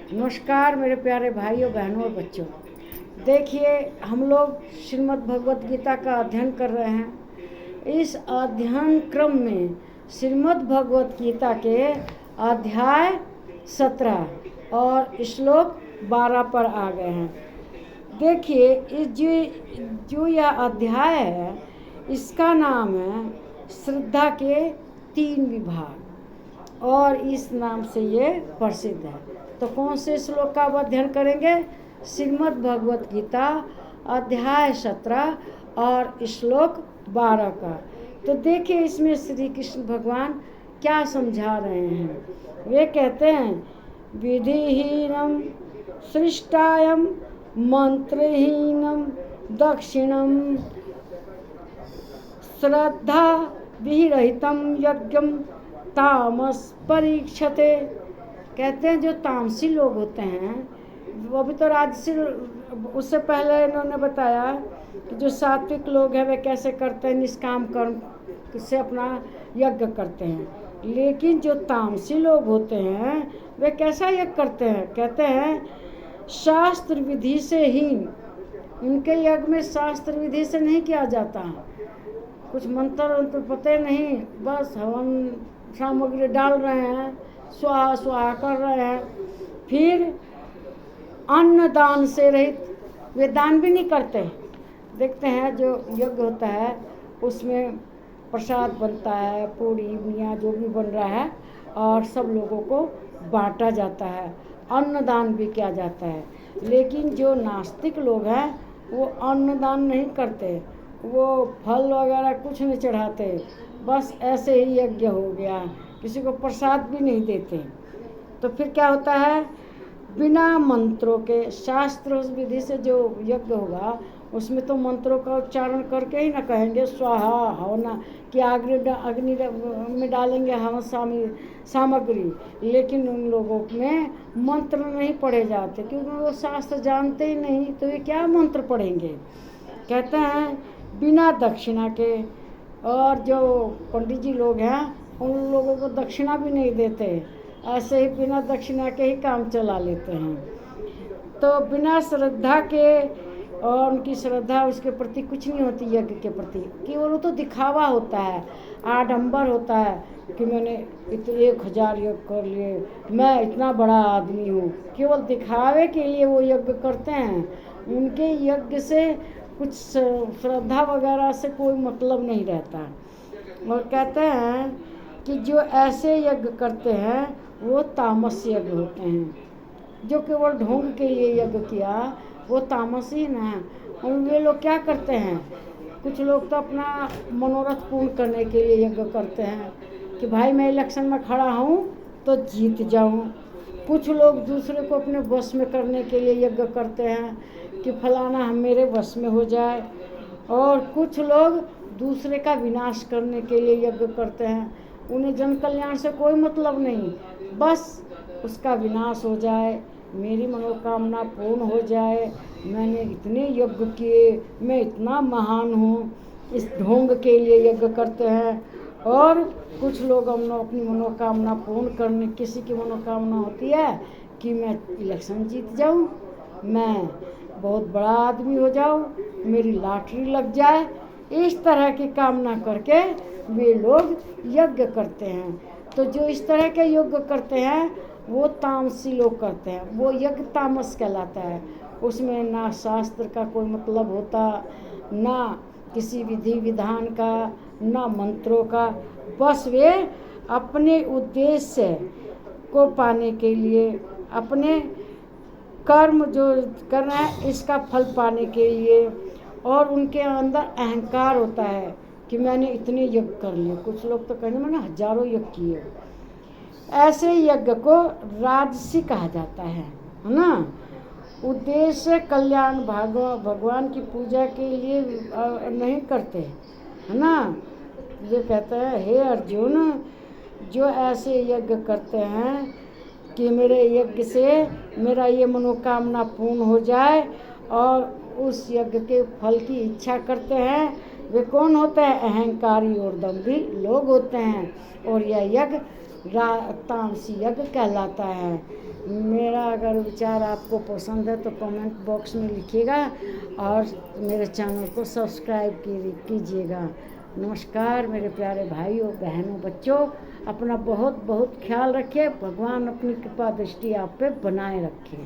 नमस्कार मेरे प्यारे भाइयों बहनों और बच्चों। देखिए, हम लोग श्रीमद् भगवत गीता का अध्ययन कर रहे हैं। इस अध्ययन क्रम में श्रीमद् भगवत गीता के अध्याय 17 और श्लोक 12 पर आ गए हैं। देखिए, इस जो यह अध्याय है, इसका नाम है श्रद्धा के 3 विभाग और इस नाम से ये प्रसिद्ध है। तो कौन से श्लोक का अध्ययन करेंगे? श्रीमद् भगवत गीता अध्याय 17 और श्लोक 12 का। तो देखिए, इसमें श्री कृष्ण भगवान क्या समझा रहे हैं। वे कहते हैं, विधिहीनम सृष्टायम मंत्रहीनम दक्षिणम श्रद्धा विरहितम यज्ञम तामस परीक्षते। कहते हैं जो तामसी लोग होते हैं, वो भी तो राजसी, उससे पहले इन्होंने बताया कि जो सात्विक लोग हैं वे कैसे करते हैं, निष्काम कर्म से अपना यज्ञ करते हैं। लेकिन जो तामसी लोग होते हैं वे कैसा यज्ञ करते हैं? कहते हैं शास्त्र विधि से हीन। उनके यज्ञ में शास्त्र विधि से नहीं किया जाता, कुछ मंत्र पते नहीं, बस हवन सामग्री डाल रहे हैं, स्वाहा स्वाहा कर रहे हैं। फिर अन्न दान से रहित, वे दान भी नहीं करते। देखते हैं जो यज्ञ होता है उसमें प्रसाद बनता है, पूरी मियाँ जो भी बन रहा है, और सब लोगों को बांटा जाता है, अन्नदान भी किया जाता है। लेकिन जो नास्तिक लोग हैं वो अन्नदान नहीं करते, वो फल वगैरह कुछ नहीं चढ़ाते, बस ऐसे ही यज्ञ हो गया, किसी को प्रसाद भी नहीं देते। तो फिर क्या होता है, बिना मंत्रों के, शास्त्र विधि से जो यज्ञ होगा उसमें तो मंत्रों का उच्चारण करके ही ना कहेंगे स्वाहा हवना, कि अग्नि में डालेंगे हवन सामग्री। लेकिन उन लोगों में मंत्र नहीं पढ़े जाते, क्योंकि वो शास्त्र जानते ही नहीं, तो ये क्या मंत्र पढ़ेंगे। कहते हैं बिना दक्षिणा के, और जो पंडित जी लोग हैं उन लोगों को दक्षिणा भी नहीं देते, ऐसे ही बिना दक्षिणा के ही काम चला लेते हैं। तो बिना श्रद्धा के, और उनकी श्रद्धा उसके प्रति कुछ नहीं होती यज्ञ के प्रति, केवल वो तो दिखावा होता है, आडंबर होता है कि मैंने 1000 यज्ञ कर लिए, मैं इतना बड़ा आदमी हूँ। केवल दिखावे के लिए वो यज्ञ करते हैं, उनके यज्ञ से कुछ श्रद्धा वगैरह से कोई मतलब नहीं रहता। और कहते हैं कि जो ऐसे यज्ञ करते हैं वो तामस यज्ञ होते हैं। जो केवल ढोंग के लिए यज्ञ किया वो तामस ही ना है। और वे लोग क्या करते हैं, कुछ लोग तो अपना मनोरथ पूर्ण करने के लिए यज्ञ करते हैं कि भाई मैं इलेक्शन में खड़ा हूँ तो जीत जाऊँ। कुछ लोग दूसरे को अपने वश में करने के लिए यज्ञ करते हैं कि फलाना हम मेरे वश में हो जाए। और कुछ लोग दूसरे का विनाश करने के लिए यज्ञ करते हैं, उन्हें जन कल्याण से कोई मतलब नहीं, बस उसका विनाश हो जाए, मेरी मनोकामना पूर्ण हो जाए, मैंने इतने यज्ञ किए, मैं इतना महान हूँ, इस ढोंग के लिए यज्ञ करते हैं। और कुछ लोग अपनी मनोकामना पूर्ण करने, किसी की मनोकामना होती है कि मैं इलेक्शन जीत जाऊँ, मैं बहुत बड़ा आदमी हो जाऊँ, मेरी लॉटरी लग जाए, इस तरह की कामना करके वे लोग यज्ञ करते हैं। तो जो इस तरह के यज्ञ करते हैं वो तामसी लोग करते हैं, वो यज्ञ तामस कहलाता है। उसमें ना शास्त्र का कोई मतलब होता, ना किसी विधि विधान का, ना मंत्रों का, बस वे अपने उद्देश्य को पाने के लिए, अपने कर्म जो करना है इसका फल पाने के लिए, और उनके अंदर अहंकार होता है कि मैंने इतने यज्ञ कर लिए। कुछ लोग तो कहेंगे मैंने हजारों यज्ञ किए। ऐसे यज्ञ को राजसी कहा जाता है ना। उद्देश्य कल्याण भगवान की पूजा के लिए नहीं करते, है ना। ये कहते हैं हे अर्जुन, जो ऐसे यज्ञ करते हैं कि मेरे यज्ञ से मेरा ये मनोकामना पूर्ण हो जाए, और उस यज्ञ के फल की इच्छा करते हैं, वे कौन होते हैं? अहंकारी और दंभी लोग होते हैं। और यह यज्ञ तामसी यज्ञ कहलाता है। मेरा अगर विचार आपको पसंद है तो कमेंट बॉक्स में लिखिएगा और मेरे चैनल को सब्सक्राइब कीजिएगा। नमस्कार मेरे प्यारे भाइयों बहनों बच्चों, अपना बहुत बहुत ख्याल रखिए। भगवान अपनी कृपा दृष्टि आप पे बनाए रखे।